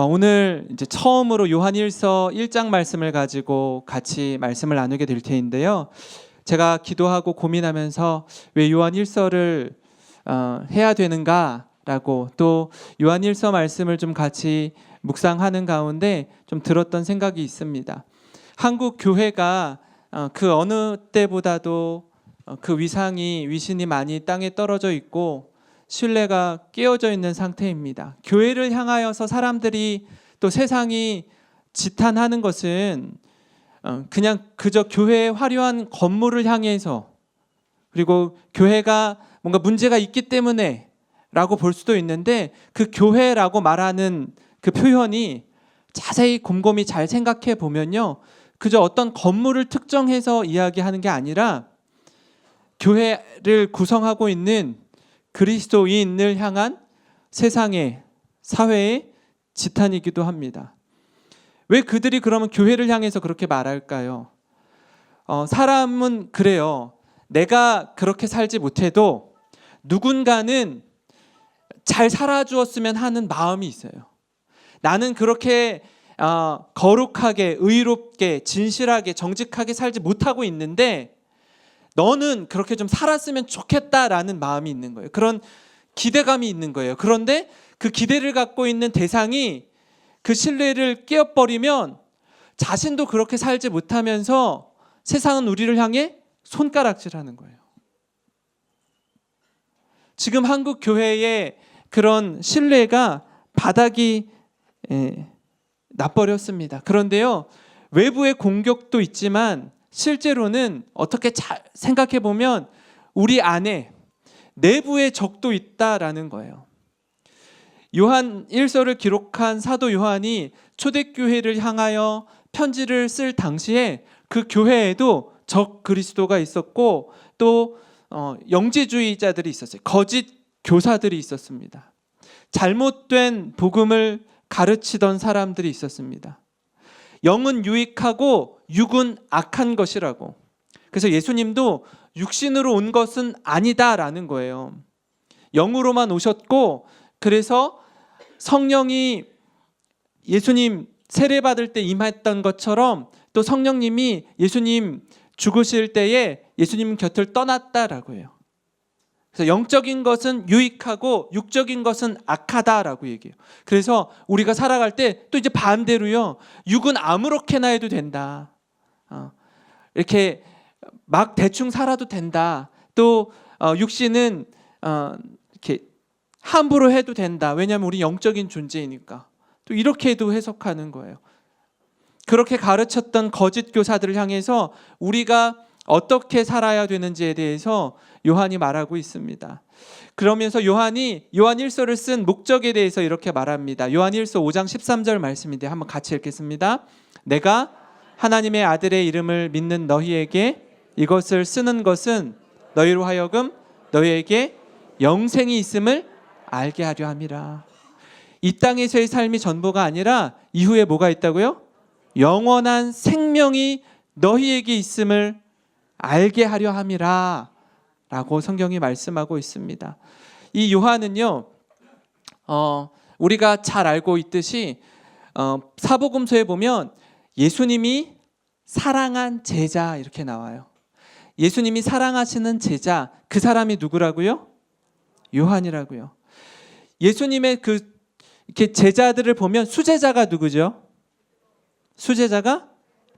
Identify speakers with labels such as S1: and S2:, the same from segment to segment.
S1: 오늘 이제 처음으로 요한일서 1장 말씀을 가지고 같이 말씀을 나누게 될 텐데요. 제가 기도하고 고민하면서 왜 요한일서를 해야 되는가라고, 또 요한일서 말씀을 좀 같이 묵상하는 가운데 좀 들었던 생각이 있습니다. 한국 교회가 그 어느 때보다도 그 위신이 많이 땅에 떨어져 있고 신뢰가 깨어져 있는 상태입니다. 교회를 향하여서 사람들이 또 세상이 지탄하는 것은 그냥 그저 교회의 화려한 건물을 향해서, 그리고 교회가 뭔가 문제가 있기 때문에 라고 볼 수도 있는데, 그 교회라고 말하는 그 표현이 자세히 곰곰이 잘 생각해 보면요, 그저 어떤 건물을 특정해서 이야기하는 게 아니라 교회를 구성하고 있는 그리스도인을 향한 세상의, 사회의 지탄이기도 합니다. 왜 그들이 그러면 교회를 향해서 그렇게 말할까요? 사람은 그래요. 내가 그렇게 살지 못해도 누군가는 잘 살아주었으면 하는 마음이 있어요. 나는 그렇게 거룩하게, 의롭게, 진실하게, 정직하게 살지 못하고 있는데 너는 그렇게 좀 살았으면 좋겠다라는 마음이 있는 거예요. 그런 기대감이 있는 거예요. 그런데 그 기대를 갖고 있는 대상이 그 신뢰를 깨어버리면 자신도 그렇게 살지 못하면서 세상은 우리를 향해 손가락질하는 거예요. 지금 한국 교회의 그런 신뢰가 바닥이 나버렸습니다. 그런데요, 외부의 공격도 있지만 실제로는 어떻게 잘 생각해 보면 우리 안에 내부의 적도 있다라는 거예요. 요한 1서를 기록한 사도 요한이 초대교회를 향하여 편지를 쓸 당시에 그 교회에도 적 그리스도가 있었고, 또 영지주의자들이 있었어요. 거짓 교사들이 있었습니다. 잘못된 복음을 가르치던 사람들이 있었습니다. 영은 유익하고 육은 악한 것이라고. 그래서 예수님도 육신으로 온 것은 아니다라는 거예요. 영으로만 오셨고, 그래서 성령이 예수님 세례받을 때 임했던 것처럼 또 성령님이 예수님 죽으실 때에 예수님 곁을 떠났다라고 해요. 그래서 영적인 것은 유익하고 육적인 것은 악하다라고 얘기해요. 그래서 우리가 살아갈 때 또 이제 반대로요, 육은 아무렇게나 해도 된다, 이렇게 막 대충 살아도 된다, 또 육신은 이렇게 함부로 해도 된다, 왜냐하면 우리 영적인 존재이니까, 또 이렇게도 해석하는 거예요. 그렇게 가르쳤던 거짓 교사들을 향해서 우리가 어떻게 살아야 되는지에 대해서 요한이 말하고 있습니다. 그러면서 요한이 요한일서를 쓴 목적에 대해서 이렇게 말합니다. 요한일서 5장 13절 말씀인데 한번 같이 읽겠습니다. 내가 하나님의 아들의 이름을 믿는 너희에게 이것을 쓰는 것은 너희로 하여금 너희에게 영생이 있음을 알게 하려 함이라. 이 땅에서의 삶이 전부가 아니라 이후에 뭐가 있다고요? 영원한 생명이 너희에게 있음을 알게 하려 함이라 라고 성경이 말씀하고 있습니다. 이 요한은요, 우리가 잘 알고 있듯이 사복음서에 보면 예수님이 사랑한 제자 이렇게 나와요. 예수님이 사랑하시는 제자, 그 사람이 누구라고요? 요한이라고요. 예수님의 이렇게 제자들을 보면 수제자가 누구죠? 수제자가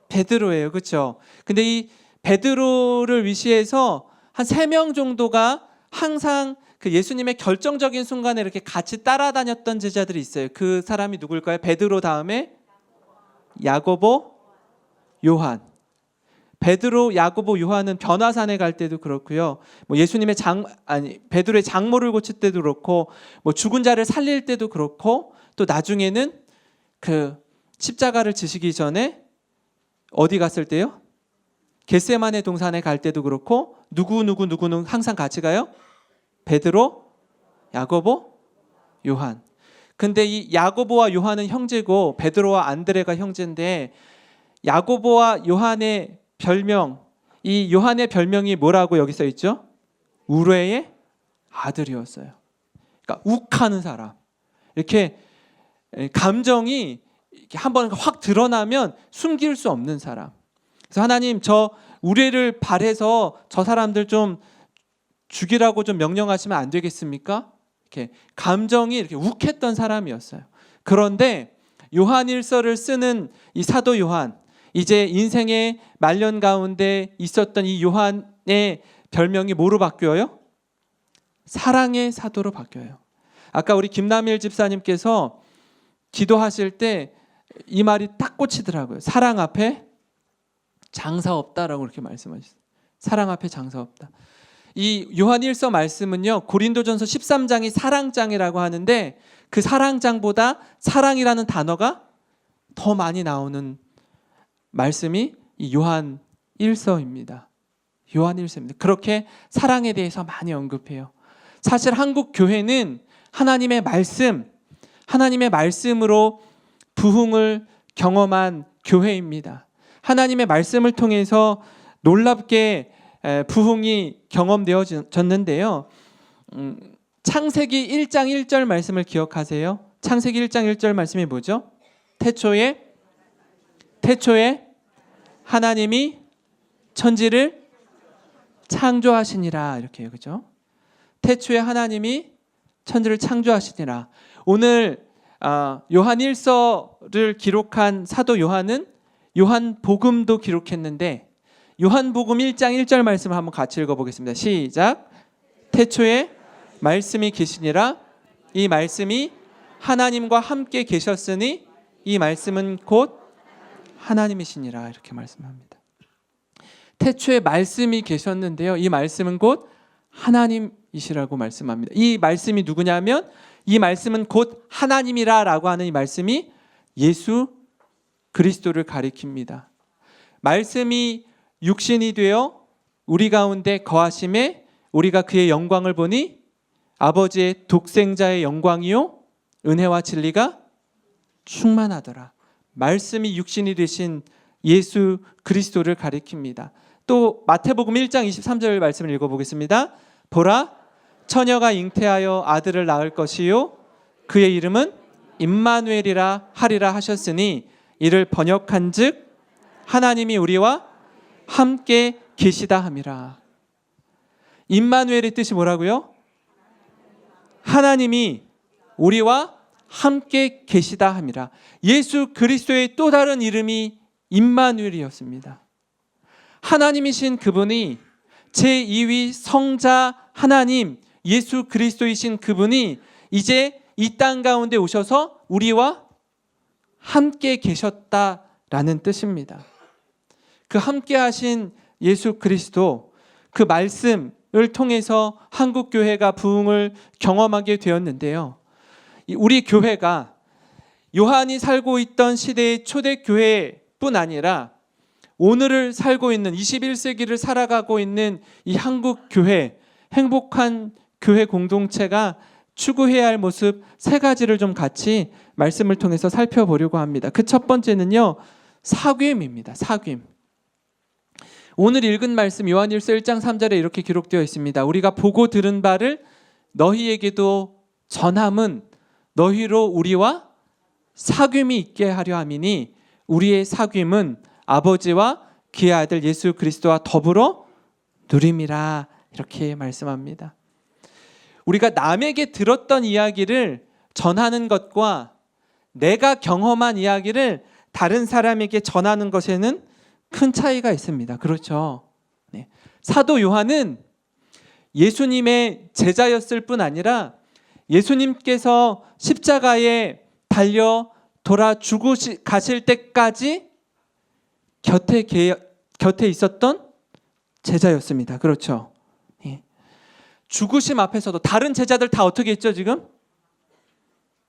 S1: 베드로예요. 그렇죠? 근데 이 베드로를 위시해서 한 3명 정도가 항상 그 예수님의 결정적인 순간에 이렇게 같이 따라다녔던 제자들이 있어요. 그 사람이 누굴까요? 베드로 다음에 야고보, 요한. 베드로, 야고보, 요한은 변화산에 갈 때도 그렇고요. 뭐 예수님의 베드로의 장모를 고칠 때도 그렇고, 뭐 죽은 자를 살릴 때도 그렇고, 또 나중에는 그 십자가를 지시기 전에 어디 갔을 때요? 겟세마네 동산에 갈 때도 그렇고, 누구는 항상 같이 가요? 베드로, 야고보, 요한. 근데 이 야고보와 요한은 형제고 베드로와 안드레가 형제인데, 야고보와 요한의 별명, 이 요한의 별명이 뭐라고 여기 써 있죠? 우레의 아들이었어요. 그러니까 욱하는 사람. 이렇게 감정이 한번 확 드러나면 숨길 수 없는 사람. 그래서 하나님, 저 우레를 발해서 저 사람들 좀 죽이라고 좀 명령하시면 안 되겠습니까? 이렇게 감정이 이렇게 욱했던 사람이었어요. 그런데 요한일서를 쓰는 이 사도 요한, 이제 인생의 말년 가운데 있었던 이 요한의 별명이 뭐로 바뀌어요? 사랑의 사도로 바뀌어요. 아까 우리 김남일 집사님께서 기도하실 때 이 말이 딱 꽂히더라고요. 사랑 앞에 장사 없다라고 이렇게 말씀하셨어요. 사랑 앞에 장사 없다. 이 요한일서 말씀은요, 고린도전서 13장이 사랑장이라고 하는데 그 사랑장보다 사랑이라는 단어가 더 많이 나오는 말씀이 이 요한일서입니다. 요한일서입니다. 그렇게 사랑에 대해서 많이 언급해요. 사실 한국 교회는 하나님의 말씀으로 부흥을 경험한 교회입니다. 하나님의 말씀을 통해서 놀랍게 부흥이 경험되어졌는데요. 창세기 1장 1절 말씀을 기억하세요? 창세기 1장 1절 말씀이 뭐죠? 태초에 하나님이 천지를 창조하시니라, 이렇게요. 그죠? 태초에 하나님이 천지를 창조하시니라. 오늘 요한일서를 기록한 사도 요한은 요한복음도 기록했는데 요한복음 1장 1절 말씀을 한번 같이 읽어보겠습니다. 시작. 태초에 말씀이 계시니라. 이 말씀이 하나님과 함께 계셨으니 이 말씀은 곧 하나님이시니라, 이렇게 말씀합니다. 태초에 말씀이 계셨는데요, 이 말씀은 곧 하나님이시라고 말씀합니다. 이 말씀이 누구냐면 이 말씀은 곧 하나님이라라고 하는 이 말씀이 예수 그리스도를 가리킵니다. 말씀이 육신이 되어 우리 가운데 거하심에 우리가 그의 영광을 보니 아버지의 독생자의 영광이요 은혜와 진리가 충만하더라. 말씀이 육신이 되신 예수 그리스도를 가리킵니다. 또 마태복음 1장 23절 말씀을 읽어보겠습니다. 보라, 처녀가 잉태하여 아들을 낳을 것이요 그의 이름은 임마누엘이라 하리라 하셨으니 이를 번역한즉 하나님이 우리와 함께 계시다 함이라. 임마누엘의 뜻이 뭐라고요? 하나님이 우리와 함께 계시다 함이라. 예수 그리스도의 또 다른 이름이 임마누엘이었습니다. 하나님이신 그분이 제2위 성자 하나님 예수 그리스도이신 그분이 이제 이 땅 가운데 오셔서 우리와 함께 계셨다라는 뜻입니다. 그 함께 하신 예수 그리스도, 그 말씀을 통해서 한국 교회가 부흥을 경험하게 되었는데요. 우리 교회가 요한이 살고 있던 시대의 초대교회뿐 아니라 오늘을 살고 있는 21세기를 살아가고 있는 이 한국 교회, 행복한 교회 공동체가 추구해야 할 모습 세 가지를 좀 같이 말씀을 통해서 살펴보려고 합니다. 그 첫 번째는요, 사귐입니다. 사귐. 오늘 읽은 말씀 요한일서 1장 3절에 이렇게 기록되어 있습니다. 우리가 보고 들은 바를 너희에게도 전함은 너희로 우리와 사귐이 있게 하려 함이니 우리의 사귐은 아버지와 그의 아들 예수 그리스도와 더불어 누림이라, 이렇게 말씀합니다. 우리가 남에게 들었던 이야기를 전하는 것과 내가 경험한 이야기를 다른 사람에게 전하는 것에는 큰 차이가 있습니다. 그렇죠? 네. 사도 요한은 예수님의 제자였을 뿐 아니라 예수님께서 십자가에 달려 돌아 가실 때까지 곁에 있었던 제자였습니다. 그렇죠? 예. 죽으심 앞에서도 다른 제자들 다 어떻게 했죠? 지금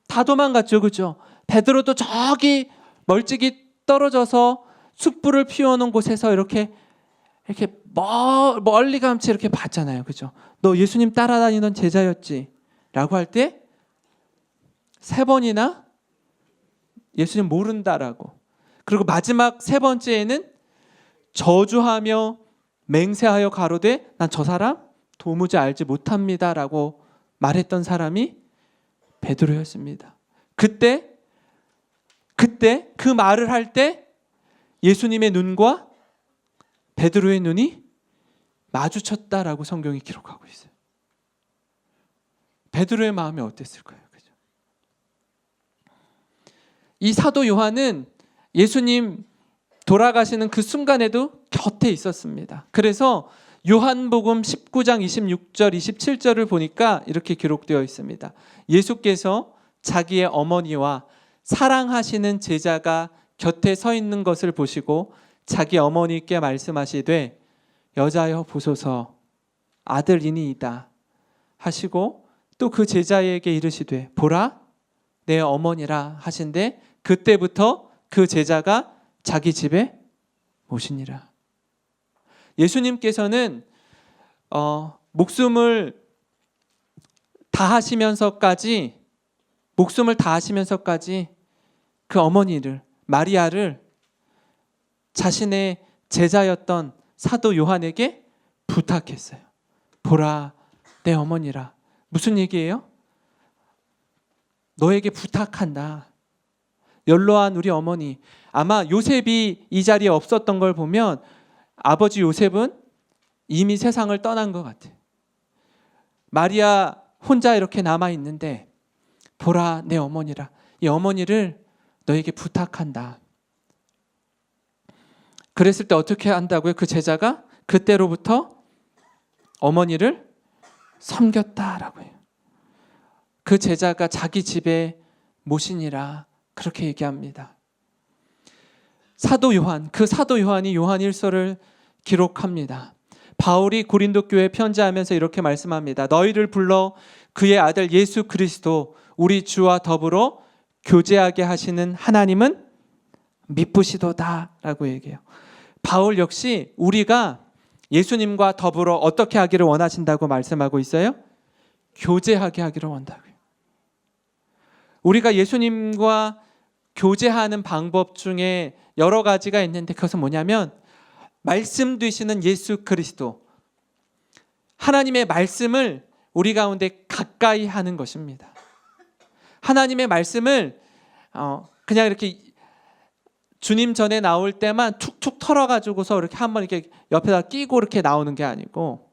S1: 다 도망갔죠. 그렇죠? 베드로도 저기 멀찍이 떨어져서 숯불을 피워놓은 곳에서 이렇게 멀리감치 이렇게 봤잖아요. 그죠? 너 예수님 따라다니던 제자였지? 라고 할 때 3번이나 예수님 모른다라고. 그리고 마지막 3번째에는 저주하며 맹세하여 가로되 난 저 사람 도무지 알지 못합니다 라고 말했던 사람이 베드로였습니다. 그때 그때 그 말을 할 때 예수님의 눈과 베드로의 눈이 마주쳤다라고 성경이 기록하고 있어요. 베드로의 마음이 어땠을까요? 그죠? 이 사도 요한은 예수님 돌아가시는 그 순간에도 곁에 있었습니다. 그래서 요한복음 19장 26절 27절을 보니까 이렇게 기록되어 있습니다. 예수께서 자기의 어머니와 사랑하시는 제자가 곁에 서 있는 것을 보시고 자기 어머니께 말씀하시되 여자여 보소서 아들이니이다 하시고 또 그 제자에게 이르시되 보라 내 어머니라 하신데 그때부터 그 제자가 자기 집에 모시니라. 예수님께서는 목숨을 다하시면서까지 그 어머니를 마리아를 자신의 제자였던 사도 요한에게 부탁했어요. 보라 내 어머니라. 무슨 얘기예요? 너에게 부탁한다. 연로한 우리 어머니. 아마 요셉이 이 자리에 없었던 걸 보면 아버지 요셉은 이미 세상을 떠난 것 같아요. 마리아 혼자 이렇게 남아있는데 보라 내 어머니라. 이 어머니를 너에게 부탁한다. 그랬을 때 어떻게 한다고요? 그 제자가 그때로부터 어머니를 섬겼다라고 해요. 그 제자가 자기 집에 모시니라 그렇게 얘기합니다. 사도 요한, 그 사도 요한이 요한일서를 기록합니다. 바울이 고린도 교회에 편지하면서 이렇게 말씀합니다. 너희를 불러 그의 아들 예수 그리스도 우리 주와 더불어 교제하게 하시는 하나님은 미쁘시도다 라고 얘기해요. 바울 역시 우리가 예수님과 더불어 어떻게 하기를 원하신다고 말씀하고 있어요? 교제하게 하기를 원한다고요. 우리가 예수님과 교제하는 방법 중에 여러 가지가 있는데 그것은 뭐냐면 말씀 되시는 예수 그리스도 하나님의 말씀을 우리 가운데 가까이 하는 것입니다. 하나님의 말씀을 그냥 이렇게 주님 전에 나올 때만 툭툭 털어가지고서 이렇게 한번 이렇게 옆에다 끼고 이렇게 나오는 게 아니고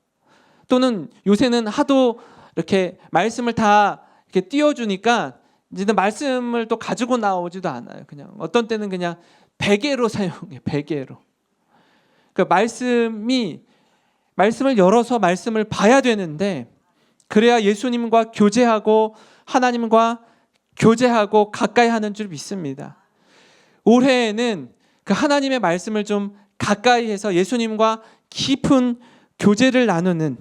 S1: 또는 요새는 하도 이렇게 말씀을 다 이렇게 띄워주니까 이제는 말씀을 또 가지고 나오지도 않아요. 그냥 어떤 때는 그냥 베개로 사용해. 베개로. 그 말씀을 열어서 말씀을 봐야 되는데 그래야 예수님과 교제하고 하나님과 교제하고 가까이 하는 줄 믿습니다. 올해에는 그 하나님의 말씀을 좀 가까이 해서 예수님과 깊은 교제를 나누는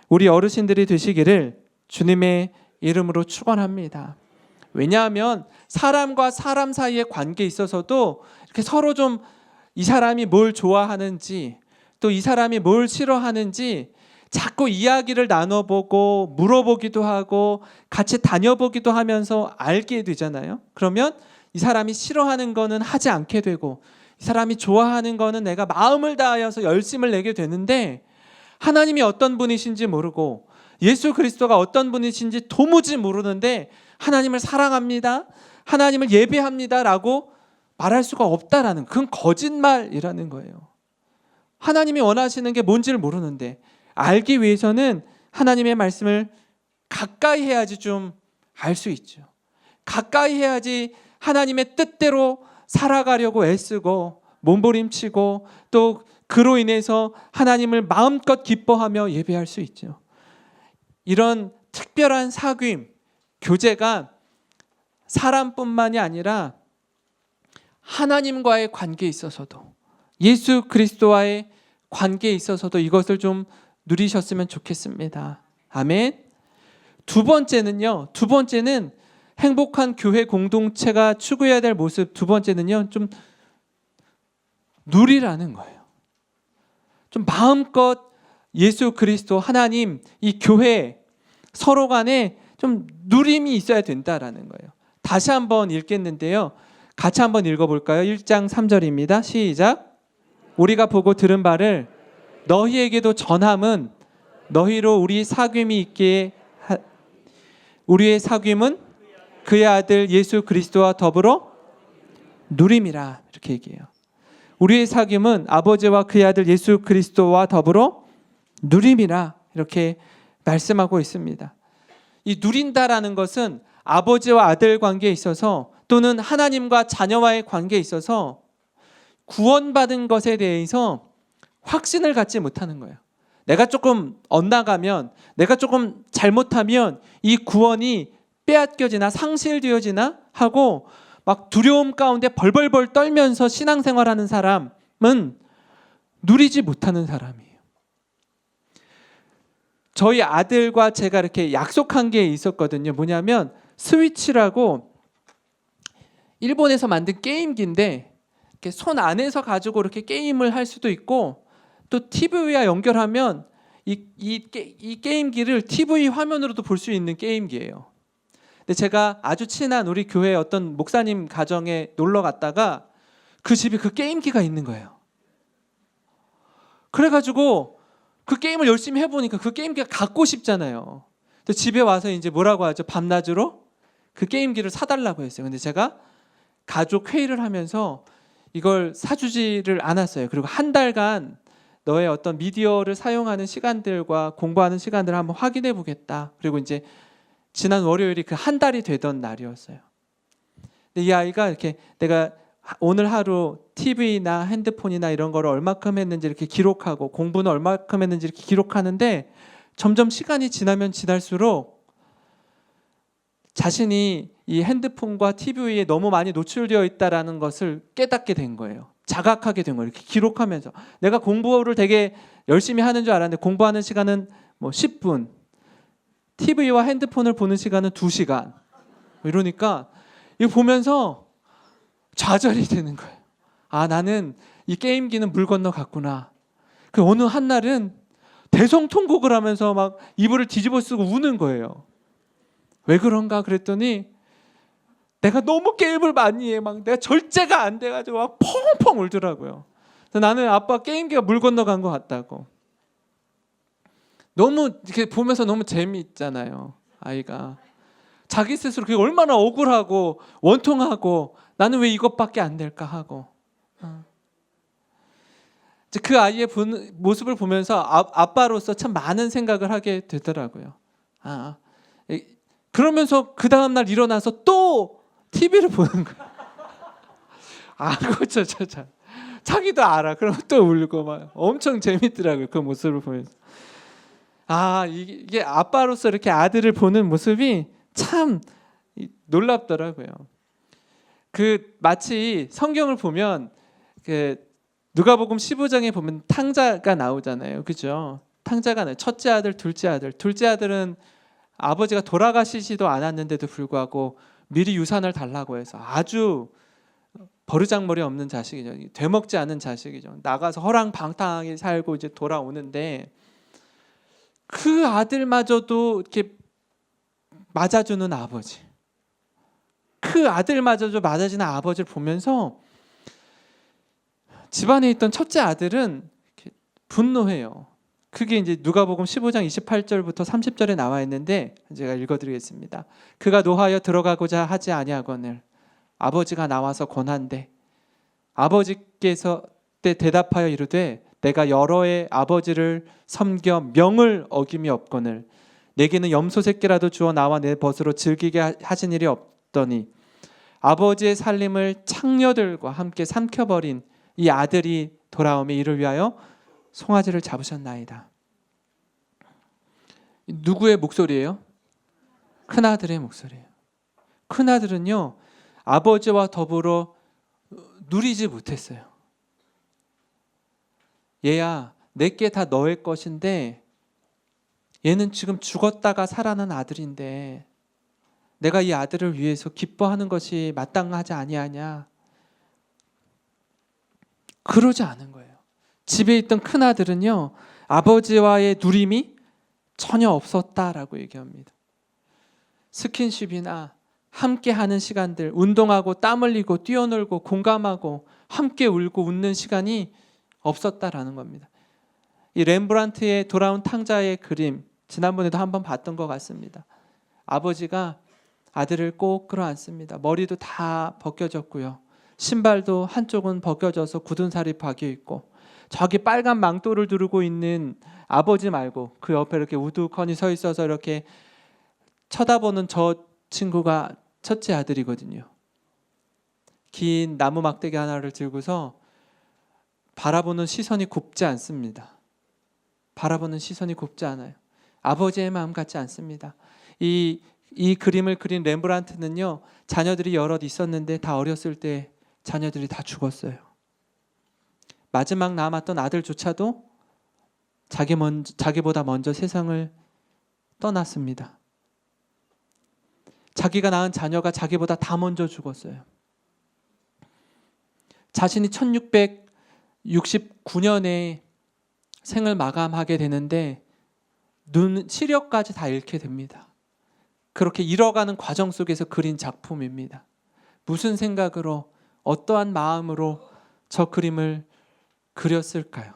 S1: 우리 어르신들이 되시기를 주님의 이름으로 축원합니다. 왜냐하면 사람과 사람 사이의 관계에 있어서도 이렇게 서로 좀 이 사람이 뭘 좋아하는지 또 이 사람이 뭘 싫어하는지 자꾸 이야기를 나눠보고 물어보기도 하고 같이 다녀보기도 하면서 알게 되잖아요. 그러면 이 사람이 싫어하는 거는 하지 않게 되고 이 사람이 좋아하는 거는 내가 마음을 다하여서 열심을 내게 되는데 하나님이 어떤 분이신지 모르고 예수 그리스도가 어떤 분이신지 도무지 모르는데 하나님을 사랑합니다. 하나님을 예배합니다. 라고 말할 수가 없다라는 그건 거짓말이라는 거예요. 하나님이 원하시는 게 뭔지를 모르는데 알기 위해서는 하나님의 말씀을 가까이 해야지 좀 알 수 있죠. 가까이 해야지 하나님의 뜻대로 살아가려고 애쓰고 몸부림치고 또 그로 인해서 하나님을 마음껏 기뻐하며 예배할 수 있죠. 이런 특별한 사귐, 교제가 사람뿐만이 아니라 하나님과의 관계에 있어서도 예수 그리스도와의 관계에 있어서도 이것을 좀 누리셨으면 좋겠습니다. 아멘. 두 번째는 행복한 교회 공동체가 추구해야 될 모습 두 번째는요. 좀 누리라는 거예요. 좀 마음껏 예수 그리스도 하나님 이 교회 서로 간에 좀 누림이 있어야 된다라는 거예요. 다시 한번 읽겠는데요. 같이 한번 읽어볼까요? 1장 3절입니다. 시작. 우리가 보고 들은 바를 너희에게도 전함은 너희로 우리 사귐이 있기에 우리의 사귐은 그의 아들 예수 그리스도와 더불어 누림이라 이렇게 얘기해요. 우리의 사귐은 아버지와 그의 아들 예수 그리스도와 더불어 누림이라 이렇게 말씀하고 있습니다. 이 누린다라는 것은 아버지와 아들 관계에 있어서 또는 하나님과 자녀와의 관계에 있어서 구원받은 것에 대해서 확신을 갖지 못하는 거예요. 내가 조금 엇나가면, 내가 조금 잘못하면 이 구원이 빼앗겨지나 상실되어지나 하고 막 두려움 가운데 벌벌벌 떨면서 신앙생활하는 사람은 누리지 못하는 사람이에요. 저희 아들과 제가 이렇게 약속한 게 있었거든요. 뭐냐면 스위치라고 일본에서 만든 게임기인데 이렇게 손 안에서 가지고 이렇게 게임을 할 수도 있고 또 TV와 연결하면 이 게임기를 TV 화면으로도 볼 수 있는 게임기예요. 근데 제가 아주 친한 우리 교회 어떤 목사님 가정에 놀러 갔다가 그 집에 그 게임기가 있는 거예요. 그래가지고 그 게임을 열심히 해보니까 그 게임기가 갖고 싶잖아요. 근데 집에 와서 이제 뭐라고 하죠? 밤낮으로 그 게임기를 사달라고 했어요. 근데 제가 가족 회의를 하면서 이걸 사주지를 않았어요. 그리고 한 달간 너의 어떤 미디어를 사용하는 시간들과 공부하는 시간들을 한번 확인해 보겠다. 그리고 이제 지난 월요일이 그 한 달이 되던 날이었어요. 근데 이 아이가 이렇게 내가 오늘 하루 TV나 핸드폰이나 이런 거를 얼마큼 했는지 이렇게 기록하고 공부는 얼마큼 했는지 이렇게 기록하는데 점점 시간이 지나면 지날수록 자신이 이 핸드폰과 TV에 너무 많이 노출되어 있다라는 것을 깨닫게 된 거예요. 자각하게 된 거예요. 이렇게 기록하면서 내가 공부를 되게 열심히 하는 줄 알았는데 공부하는 시간은 뭐 10분, TV와 핸드폰을 보는 시간은 2시간. 이러니까 이거 보면서 좌절이 되는 거예요. 아, 나는 이 게임기는 물 건너 갔구나. 그 어느 한 날은 대성통곡을 하면서 막 이불을 뒤집어 쓰고 우는 거예요. 왜 그런가 그랬더니 내가 너무 게임을 많이 해. 막 내가 절제가 안 돼가지고 막 펑펑 울더라고요. 그래서 나는 아빠 게임기가 물 건너간 것 같다고. 너무 이렇게 보면서 너무 재미있잖아요. 아이가 자기 스스로 그게 얼마나 억울하고 원통하고 나는 왜 이것밖에 안 될까 하고 그 아이의 모습을 보면서 아빠로서 참 많은 생각을 하게 되더라고요. 그러면서 그 다음날 일어나서 또 TV를 보는 거야. 그렇죠. 자기도 알아. 그럼 또 울고 막 엄청 재밌더라고요. 그 모습을 보면서. 이게 아빠로서 이렇게 아들을 보는 모습이 참 놀랍더라고요. 그 마치 성경을 보면 그 누가복음 15장에 보면 탕자가 나오잖아요. 그죠? 탕자가 나요. 첫째 아들, 둘째 아들. 둘째 아들은 아버지가 돌아가시지도 않았는데도 불구하고 미리 유산을 달라고 해서 아주 버르장머리 없는 자식이죠. 되먹지 않은 자식이죠. 나가서 허랑방탕하게 살고 이제 돌아오는데 그 아들마저도 이렇게 맞아주는 아버지. 그 아들마저도 맞아주는 아버지를 보면서 집안에 있던 첫째 아들은 분노해요. 그게 이제 누가복음 15장 28절부터 30절에 나와 있는데 제가 읽어드리겠습니다. 그가 노하여 들어가고자 하지 아니하거늘 아버지가 나와서 권한대 아버지께서 때 대답하여 이르되 내가 여러 해 아버지를 섬겨 명을 어김이 없거늘 내게는 염소 새끼라도 주어 나와 내 벗으로 즐기게 하신 일이 없더니 아버지의 살림을 창녀들과 함께 삼켜버린 이 아들이 돌아오매 이를 위하여 송아지를 잡으셨나이다. 누구의 목소리예요? 큰아들의 목소리예요. 큰아들은요 아버지와 더불어 누리지 못했어요. 얘야 내게 다 너의 것인데 얘는 지금 죽었다가 살아난 아들인데 내가 이 아들을 위해서 기뻐하는 것이 마땅하지 아니하냐. 그러지 않은 거예요. 집에 있던 큰아들은요 아버지와의 누림이 전혀 없었다라고 얘기합니다. 스킨십이나 함께하는 시간들, 운동하고 땀 흘리고 뛰어놀고 공감하고 함께 울고 웃는 시간이 없었다라는 겁니다. 이 렘브란트의 돌아온 탕자의 그림 지난번에도 한번 봤던 것 같습니다. 아버지가 아들을 꼭 끌어안습니다. 머리도 다 벗겨졌고요. 신발도 한쪽은 벗겨져서 굳은 살이 박여 있고, 저기 빨간 망토를 두르고 있는 아버지 말고 그 옆에 이렇게 우두커니 서 있어서 이렇게 쳐다보는 저 친구가 첫째 아들이거든요. 긴 나무 막대기 하나를 들고서 바라보는 시선이 곱지 않습니다. 바라보는 시선이 곱지 않아요. 아버지의 마음 같지 않습니다. 이 그림을 그린 렘브란트는요, 자녀들이 여럿 있었는데 다 어렸을 때 자녀들이 다 죽었어요. 마지막 남았던 아들조차도 자기보다 먼저 세상을 떠났습니다. 자기가 낳은 자녀가 자기보다 다 먼저 죽었어요. 자신이 1669년에 생을 마감하게 되는데 시력까지 다 잃게 됩니다. 그렇게 잃어가는 과정 속에서 그린 작품입니다. 무슨 생각으로, 어떠한 마음으로 저 그림을 그렸을까요?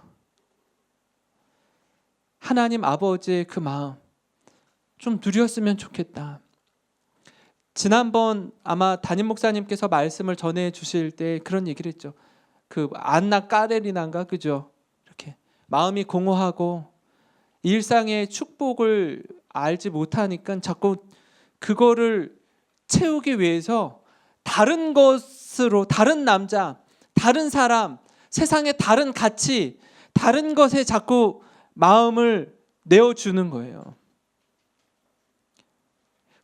S1: 하나님 아버지의 그 마음 좀 누렸으면 좋겠다. 지난번 아마 담임 목사님께서 말씀을 전해 주실 때 그런 얘기를 했죠. 그 안나 까레리나인가, 그죠? 이렇게 마음이 공허하고 일상의 축복을 알지 못하니까 자꾸 그거를 채우기 위해서 다른 것으로, 다른 남자, 다른 사람, 세상의 다른 가치, 다른 것에 자꾸 마음을 내어주는 거예요.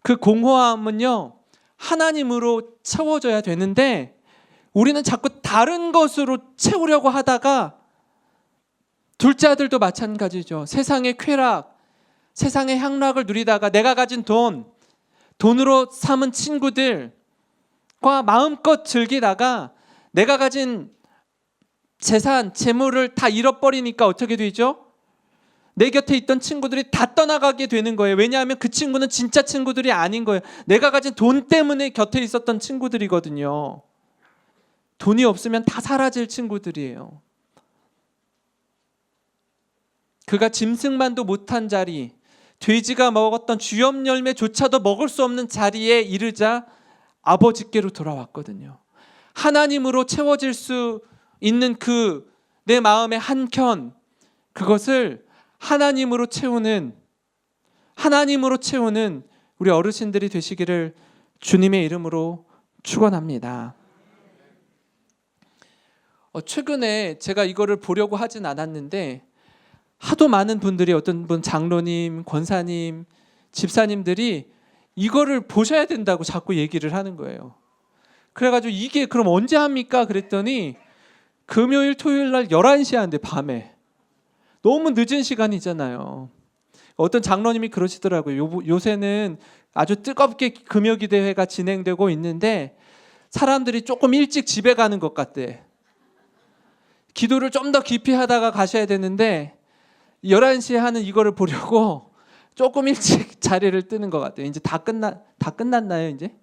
S1: 그 공허함은요, 하나님으로 채워져야 되는데 우리는 자꾸 다른 것으로 채우려고 하다가, 둘째 아들도 마찬가지죠. 세상의 쾌락, 세상의 향락을 누리다가 내가 가진 돈으로 삼은 친구들과 마음껏 즐기다가 내가 가진 재산, 재물을 다 잃어버리니까 어떻게 되죠? 내 곁에 있던 친구들이 다 떠나가게 되는 거예요. 왜냐하면 그 친구는 진짜 친구들이 아닌 거예요. 내가 가진 돈 때문에 곁에 있었던 친구들이거든요. 돈이 없으면 다 사라질 친구들이에요. 그가 짐승만도 못한 자리, 돼지가 먹었던 주염 열매조차도 먹을 수 없는 자리에 이르자 아버지께로 돌아왔거든요. 하나님으로 채워질 수 있는 그 내 마음의 한켠, 그것을 하나님으로 채우는 우리 어르신들이 되시기를 주님의 이름으로 축원합니다. 최근에 제가 이거를 보려고 하진 않았는데 하도 많은 분들이, 어떤 분 장로님, 권사님, 집사님들이 이거를 보셔야 된다고 자꾸 얘기를 하는 거예요. 그래가지고 이게 그럼 언제 합니까? 그랬더니 금요일, 토요일 날 11시에 한대, 밤에. 너무 늦은 시간이잖아요. 어떤 장로님이 그러시더라고요. 요새는 아주 뜨겁게 금요기도회가 진행되고 있는데 사람들이 조금 일찍 집에 가는 것 같대. 기도를 좀 더 깊이 하다가 가셔야 되는데 11시에 하는 이거를 보려고 조금 일찍 자리를 뜨는 것 같아요. 이제 다 끝났나요? 이제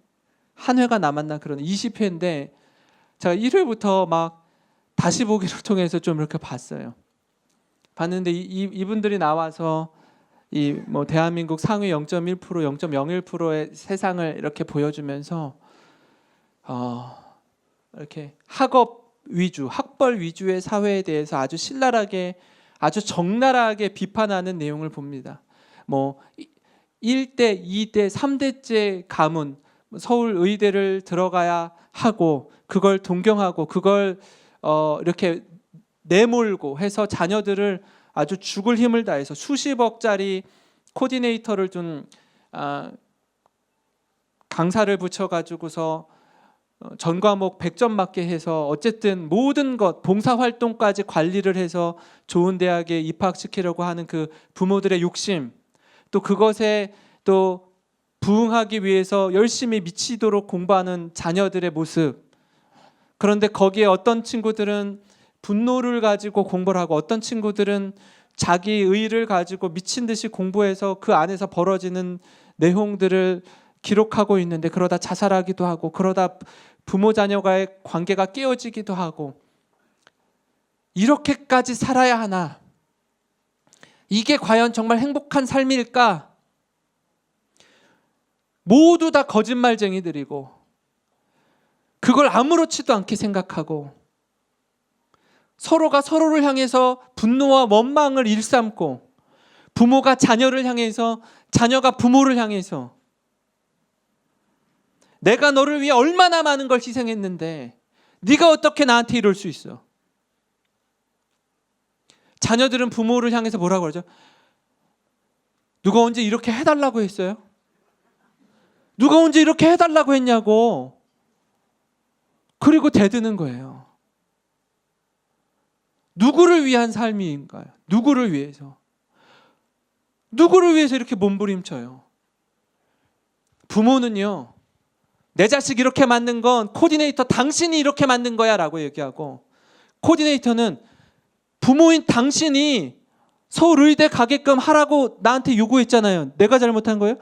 S1: 한 회가 남았나? 그런 20회인데 제가 1회부터 막 다시 보기를 통해서 좀 이렇게 봤어요. 봤는데 이분들이 나와서 뭐 대한민국 상위 0.1%, 0.01%의 세상을 이렇게 보여주면서 이렇게 학벌 위주의 사회에 대해서 아주 신랄하게, 아주 적나라하게 비판하는 내용을 봅니다. 뭐 1대, 2대, 3대째 가문, 서울 의대를 들어가야 하고 그걸 동경하고 그걸 이렇게 내몰고 해서 자녀들을 아주 죽을 힘을 다해서 수십억짜리 코디네이터를 준 강사를 붙여가지고서 전 과목 100점 맞게 해서 어쨌든 모든 것, 봉사활동까지 관리를 해서 좋은 대학에 입학시키려고 하는 그 부모들의 욕심, 또 그것에 또 부응하기 위해서 열심히 미치도록 공부하는 자녀들의 모습. 그런데 거기에 어떤 친구들은 분노를 가지고 공부를 하고, 어떤 친구들은 자기 의를 가지고 미친 듯이 공부해서 그 안에서 벌어지는 내용들을 기록하고 있는데, 그러다 자살하기도 하고, 그러다 부모 자녀가의 관계가 깨어지기도 하고, 이렇게까지 살아야 하나? 이게 과연 정말 행복한 삶일까? 모두 다 거짓말쟁이들이고 그걸 아무렇지도 않게 생각하고 서로가 서로를 향해서 분노와 원망을 일삼고 부모가 자녀를 향해서 자녀가 부모를 향해서 내가 너를 위해 얼마나 많은 걸 희생했는데 네가 어떻게 나한테 이럴 수 있어? 자녀들은 부모를 향해서 뭐라고 그러죠? 누가 언제 이렇게 해달라고 했어요? 누가 언제 이렇게 해달라고 했냐고. 그리고 대드는 거예요. 누구를 위한 삶인가요? 누구를 위해서? 누구를 위해서 이렇게 몸부림쳐요? 부모는요, 내 자식 이렇게 만든 건 코디네이터 당신이 이렇게 만든 거야 라고 얘기하고, 코디네이터는 부모인 당신이 서울의대 가게끔 하라고 나한테 요구했잖아요. 내가 잘못한 거예요?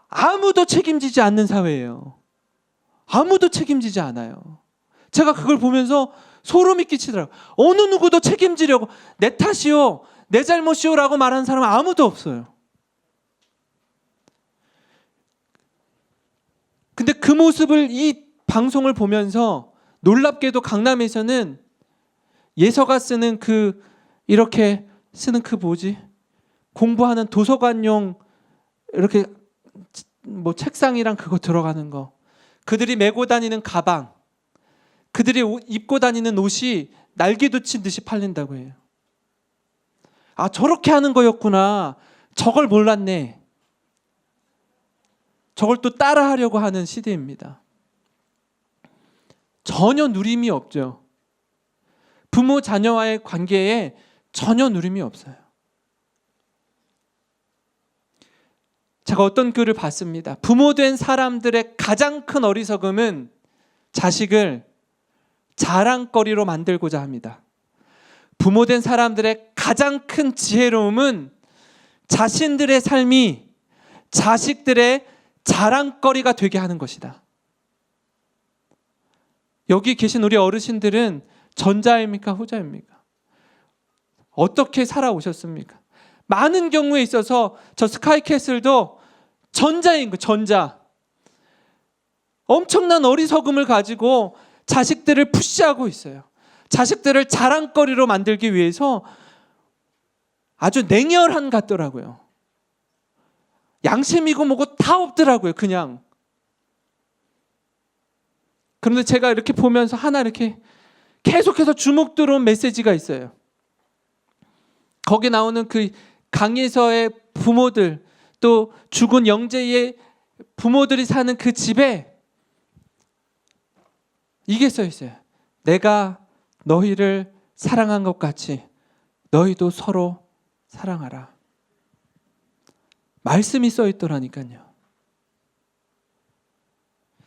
S1: 아무도 책임지지 않는 사회예요. 아무도 책임지지 않아요. 제가 그걸 보면서 소름이 끼치더라고요. 어느 누구도 책임지려고 내 탓이요, 내 잘못이요 라고 말하는 사람은 아무도 없어요. 근데 그 모습을, 이 방송을 보면서 놀랍게도 강남에서는 예서가 쓰는 이렇게 쓰는 뭐지? 공부하는 도서관용 이렇게 뭐 책상이랑 그거 들어가는 거, 그들이 메고 다니는 가방, 그들이 입고 다니는 옷이 날개도 친 듯이 팔린다고 해요. 아, 저렇게 하는 거였구나. 저걸 몰랐네. 저걸 또 따라하려고 하는 시대입니다. 전혀 누림이 없죠. 부모 자녀와의 관계에 전혀 누림이 없어요. 제가 어떤 글을 봤습니다. 부모된 사람들의 가장 큰 어리석음은 자식을 자랑거리로 만들고자 합니다. 부모된 사람들의 가장 큰 지혜로움은 자신들의 삶이 자식들의 자랑거리가 되게 하는 것이다. 여기 계신 우리 어르신들은 전자입니까? 후자입니까? 어떻게 살아오셨습니까? 많은 경우에 있어서 저 스카이캐슬도 전자인 거, 전자. 엄청난 어리석음을 가지고 자식들을 푸시하고 있어요. 자식들을 자랑거리로 만들기 위해서 아주 냉혈한 같더라고요. 양심이고 뭐고 다 없더라고요, 그냥. 그런데 제가 이렇게 보면서 하나 이렇게 계속해서 주목 들어온 메시지가 있어요. 거기 나오는 그 강에서의 부모들, 또 죽은 영재의 부모들이 사는 그 집에 이게 써 있어요. 내가 너희를 사랑한 것 같이 너희도 서로 사랑하라. 말씀이 써 있더라니까요.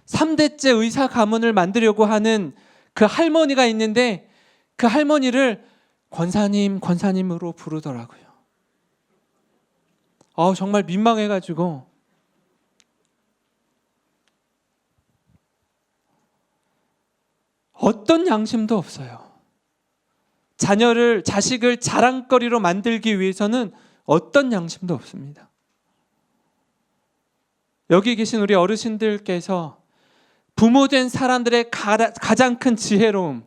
S1: 3대째 의사 가문을 만들려고 하는 그 할머니가 있는데 그 할머니를 권사님으로 부르더라고요. 정말 민망해가지고 어떤 양심도 없어요. 자식을 자랑거리로 만들기 위해서는 어떤 양심도 없습니다. 여기 계신 우리 어르신들께서 부모된 사람들의 가장 큰 지혜로움,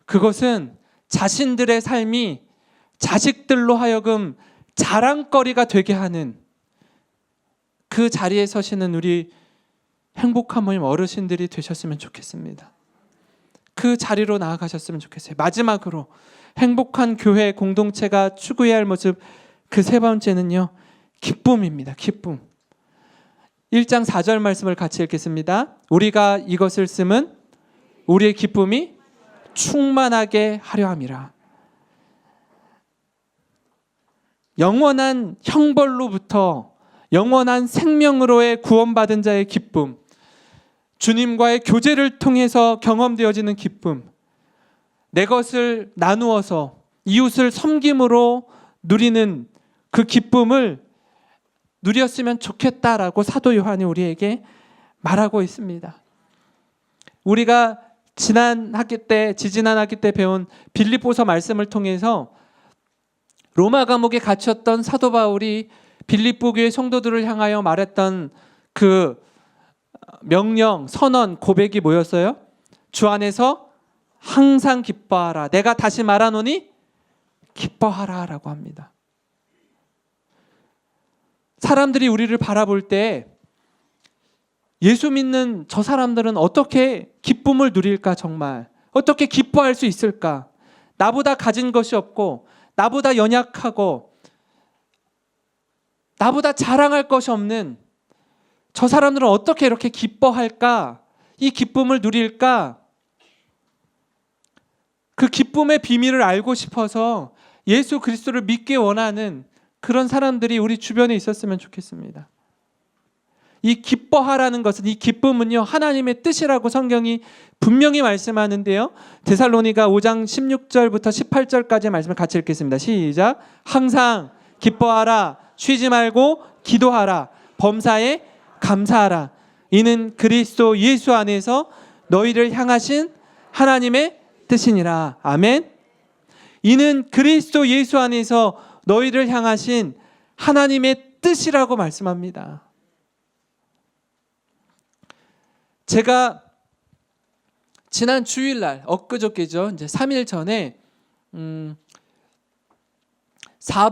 S1: 그것은 자신들의 삶이 자식들로 하여금 자랑거리가 되게 하는 그 자리에 서시는 우리 행복한 모임 어르신들이 되셨으면 좋겠습니다. 그 자리로 나아가셨으면 좋겠어요. 마지막으로 행복한 교회 공동체가 추구해야 할 모습, 그 세 번째는요, 기쁨입니다. 기쁨. 1장 4절 말씀을 같이 읽겠습니다. 우리가 이것을 쓰면 우리의 기쁨이 충만하게 하려 함이라. 영원한 형벌로부터 영원한 생명으로의 구원받은 자의 기쁨, 주님과의 교제를 통해서 경험되어지는 기쁨, 내 것을 나누어서 이웃을 섬김으로 누리는 그 기쁨을 누렸으면 좋겠다라고 사도 요한이 우리에게 말하고 있습니다. 우리가 지지난 학기 때 배운 빌립보서 말씀을 통해서 로마 감옥에 갇혔던 사도 바울이 빌립보 교회 성도들을 향하여 말했던 그 명령, 선언, 고백이 뭐였어요? 주 안에서 항상 기뻐하라. 내가 다시 말하노니 기뻐하라 라고 합니다. 사람들이 우리를 바라볼 때 예수 믿는 저 사람들은 어떻게 기쁨을 누릴까, 정말 어떻게 기뻐할 수 있을까? 나보다 가진 것이 없고 나보다 연약하고 나보다 자랑할 것이 없는 저 사람들은 어떻게 이렇게 기뻐할까? 이 기쁨을 누릴까? 그 기쁨의 비밀을 알고 싶어서 예수 그리스도를 믿기 원하는 그런 사람들이 우리 주변에 있었으면 좋겠습니다. 이 기뻐하라는 것은, 이 기쁨은요, 하나님의 뜻이라고 성경이 분명히 말씀하는데요. 데살로니가 5장 16절부터 18절까지의 말씀을 같이 읽겠습니다. 시작. 항상 기뻐하라. 쉬지 말고 기도하라. 범사에 감사하라. 이는 그리스도 예수 안에서 너희를 향하신 하나님의 뜻이니라. 아멘. 이는 그리스도 예수 안에서 너희를 향하신 하나님의 뜻이라고 말씀합니다. 제가 지난 주일날, 엊그저께죠, 이제 3일 전에 4부,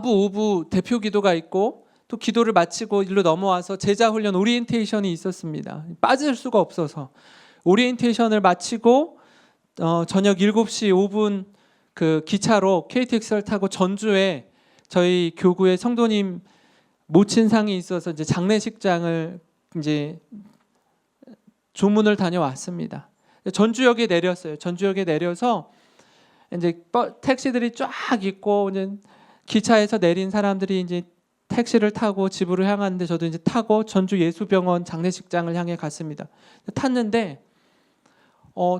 S1: 5부 대표 기도가 있고 또 기도를 마치고 일로 넘어와서 제자훈련 오리엔테이션이 있었습니다. 빠질 수가 없어서 오리엔테이션을 마치고 저녁 7시 5분 그 기차로 KTX를 타고 전주에 저희 교구의 성도님 모친상이 있어서 이제 장례식장을 이제 조문을 다녀왔습니다. 전주역에 내렸어요. 전주역에 내려서 이제 택시들이 쫙 있고 이제 기차에서 내린 사람들이 이제 택시를 타고 집으로 향하는데 저도 이제 타고 전주 예수병원 장례식장을 향해 갔습니다. 탔는데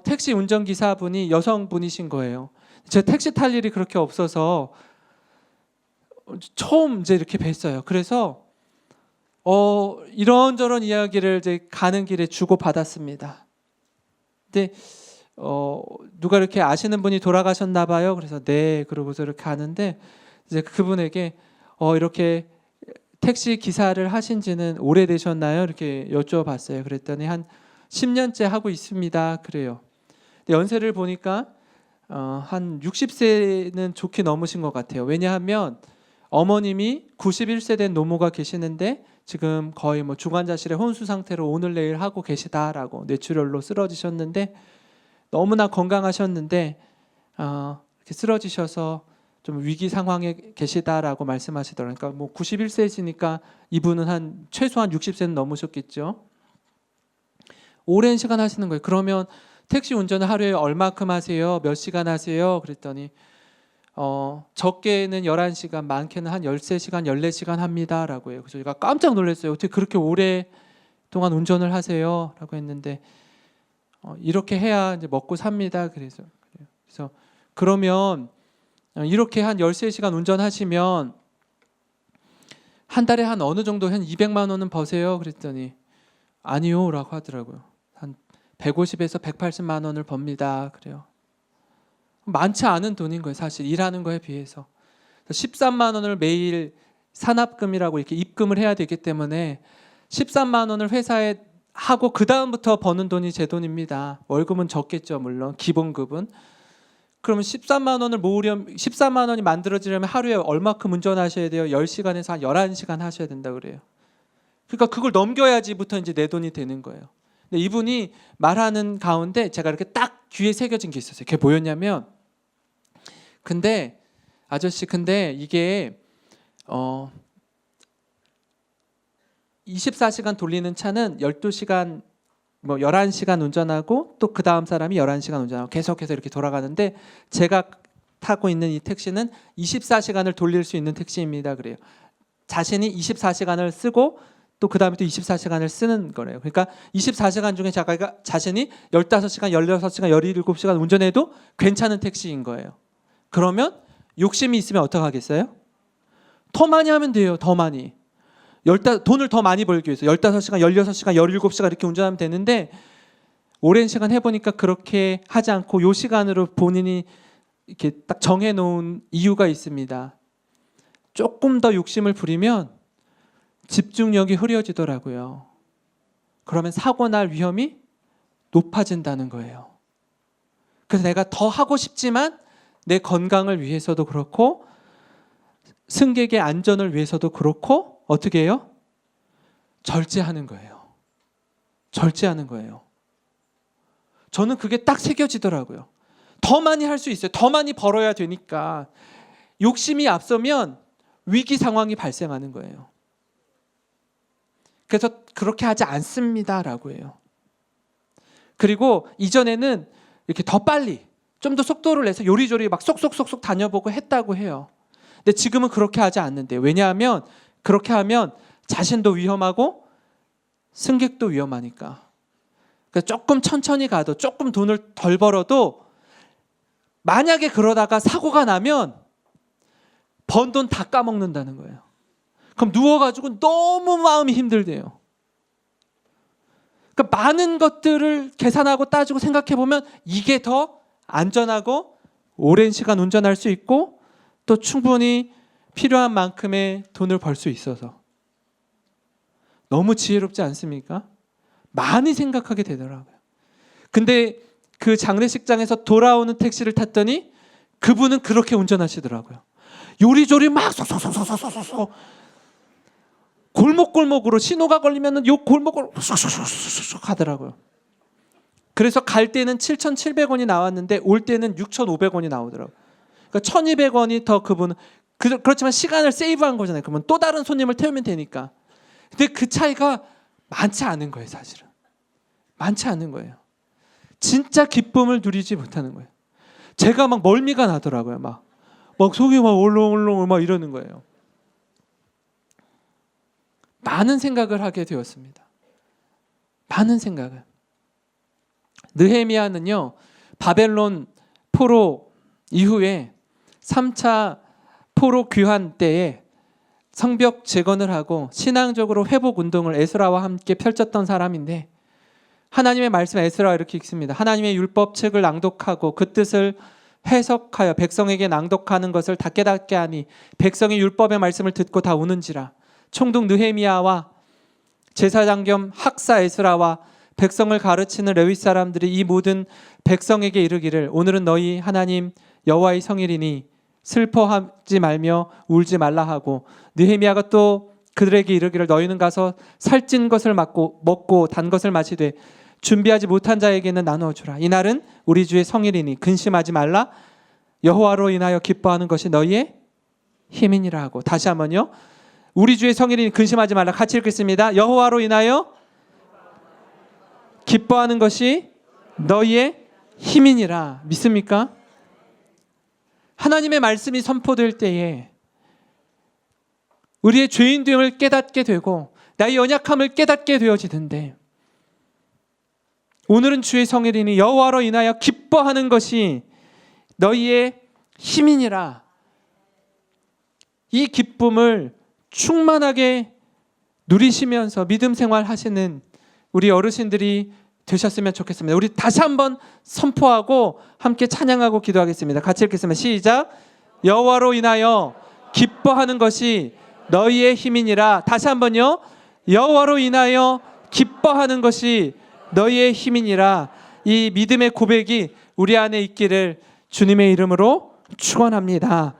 S1: 택시 운전기사분이 여성분이신 거예요. 제가 택시 탈 일이 그렇게 없어서 처음 이제 이렇게 뵀어요. 그래서 이런저런 이야기를 이제 가는 길에 주고 받았습니다. 근데 누가 이렇게 아시는 분이 돌아가셨나 봐요. 그래서 네, 그러고서 이렇게 가는데 이제 그분에게 이렇게 택시 기사를 하신 지는 오래되셨나요? 이렇게 여쭤봤어요. 그랬더니 한 10년째 하고 있습니다. 그래요. 근데 연세를 보니까 한 60세는 좋게 넘으신 것 같아요. 왜냐하면 어머님이 91세 된 노모가 계시는데 지금 거의 뭐 중환자실에 혼수 상태로 오늘 내일 하고 계시다라고, 뇌출혈로 쓰러지셨는데 너무나 건강하셨는데 이렇게 쓰러지셔서 좀 위기 상황에 계시다라고 말씀하시더라고요. 그러니까 뭐 91세시니까 이분은 한 최소한 60세는 넘으셨겠죠. 오랜 시간 하시는 거예요. 그러면 택시 운전을 하루에 얼마큼 하세요? 몇 시간 하세요? 그랬더니 적게는 11시간, 많게는 한 13시간, 14시간 합니다 라고 해요. 그래서 제가 깜짝 놀랐어요. 어떻게 그렇게 오랫동안 운전을 하세요? 라고 했는데 이렇게 해야 이제 먹고 삽니다. 그래서 그러면 이렇게 한 13시간 운전하시면 한 달에 한 어느 정도 한 200만 원은 버세요? 그랬더니 아니요 라고 하더라고요. 한 150에서 180만 원을 법니다. 그래요. 많지 않은 돈인 거예요. 사실 일하는 거에 비해서. 13만 원을 매일 산업금이라고 이렇게 입금을 해야 되기 때문에 13만 원을 회사에 하고 그 다음부터 버는 돈이 제 돈입니다. 월급은 적겠죠, 물론 기본급은. 그러면 13만 원을 모으려면 14만 원이 만들어지려면 하루에 얼마큼 운전하셔야 돼요? 10시간에서 한 11시간 하셔야 된다 그래요. 그러니까 그걸 넘겨야지부터 이제 내 돈이 되는 거예요. 근데 이분이 말하는 가운데 제가 이렇게 딱 귀에 새겨진 게 있었어요. 그게 뭐였냐면, 근데 아저씨, 근데 이게 24시간 돌리는 차는 12시간 뭐 11시간 운전하고 또 그 다음 사람이 11시간 운전하고 계속해서 이렇게 돌아가는데 제가 타고 있는 이 택시는 24시간을 돌릴 수 있는 택시입니다. 그래요. 자신이 24시간을 쓰고 또 그 다음에 또 24시간을 쓰는 거래요. 그러니까 24시간 중에 자신이 15시간, 16시간, 17시간 운전해도 괜찮은 택시인 거예요. 그러면 욕심이 있으면 어떡하겠어요? 더 많이 하면 돼요. 더 많이. 돈을 더 많이 벌기 위해서 15시간, 16시간, 17시간 이렇게 운전하면 되는데 오랜 시간 해보니까 그렇게 하지 않고 요 시간으로 본인이 이렇게 딱 정해놓은 이유가 있습니다. 조금 더 욕심을 부리면 집중력이 흐려지더라고요. 그러면 사고 날 위험이 높아진다는 거예요. 그래서 내가 더 하고 싶지만 내 건강을 위해서도 그렇고 승객의 안전을 위해서도 그렇고 어떻게 해요? 절제하는 거예요. 절제하는 거예요. 저는 그게 딱 새겨지더라고요. 더 많이 할 수 있어요. 더 많이 벌어야 되니까. 욕심이 앞서면 위기 상황이 발생하는 거예요. 그래서 그렇게 하지 않습니다라고 해요. 그리고 이전에는 이렇게 더 빨리 좀 더 속도를 내서 요리조리 막 쏙쏙쏙쏙 다녀보고 했다고 해요. 근데 지금은 그렇게 하지 않는데, 왜냐하면 그렇게 하면 자신도 위험하고 승객도 위험하니까. 그러니까 조금 천천히 가도 조금 돈을 덜 벌어도 만약에 그러다가 사고가 나면 번 돈 다 까먹는다는 거예요. 그럼 누워가지고 너무 마음이 힘들대요. 그러니까 많은 것들을 계산하고 따지고 생각해보면 이게 더 안전하고 오랜 시간 운전할 수 있고 또 충분히 필요한 만큼의 돈을 벌 수 있어서 너무 지혜롭지 않습니까? 많이 생각하게 되더라고요. 근데 그 장례식장에서 돌아오는 택시를 탔더니 그분은 그렇게 운전하시더라고요. 요리조리 막 쏙쏙쏙쏙쏙쏙 골목골목으로 신호가 걸리면 요 골목을 쏙쏙쏙쏙 하더라고요. 그래서 갈 때는 7,700원이 나왔는데 올 때는 6,500원이 나오더라고요. 그러니까 1,200원이 더 그분은 그렇지만 시간을 세이브한 거잖아요. 그러면 또 다른 손님을 태우면 되니까. 근데 그 차이가 많지 않은 거예요, 사실은. 많지 않은 거예요. 진짜 기쁨을 누리지 못하는 거예요. 제가 막 멀미가 나더라고요. 막 속이 막 올렁올렁 막 이러는 거예요. 많은 생각을 하게 되었습니다. 많은 생각을. 느헤미야는요, 바벨론 포로 이후에 3차 포로 귀환 때에 성벽 재건을 하고 신앙적으로 회복 운동을 에스라와 함께 펼쳤던 사람인데, 하나님의 말씀 에스라가 이렇게 읽습니다. 하나님의 율법책을 낭독하고 그 뜻을 해석하여 백성에게 낭독하는 것을 다 깨닫게 하니 백성이 율법의 말씀을 듣고 다 우는지라. 총독 느헤미야와 제사장 겸 학사 에스라와 백성을 가르치는 레위 사람들이 이 모든 백성에게 이르기를, 오늘은 너희 하나님 여호와의 성일이니 슬퍼하지 말며 울지 말라 하고, 느헤미야가 또 그들에게 이르기를, 너희는 가서 살찐 것을 먹고 단 것을 마시되 준비하지 못한 자에게는 나누어 주라. 이날은 우리 주의 성일이니 근심하지 말라. 여호와로 인하여 기뻐하는 것이 너희의 힘이니라 하고. 다시 한번요. 우리 주의 성일이니 근심하지 말라. 같이 읽겠습니다. 여호와로 인하여 기뻐하는 것이 너희의 힘이니라. 믿습니까? 하나님의 말씀이 선포될 때에 우리의 죄인됨을 깨닫게 되고 나의 연약함을 깨닫게 되어지는데, 오늘은 주의 성일이니 여호와로 인하여 기뻐하는 것이 너희의 힘이니라. 이 기쁨을 충만하게 누리시면서 믿음 생활 하시는 우리 어르신들이 되셨으면 좋겠습니다. 우리 다시 한번 선포하고 함께 찬양하고 기도하겠습니다. 같이 읽겠습니다. 시작. 여호와로 인하여 기뻐하는 것이 너희의 힘이니라. 다시 한번요. 여호와로 인하여 기뻐하는 것이 너희의 힘이니라. 이 믿음의 고백이 우리 안에 있기를 주님의 이름으로 축원합니다.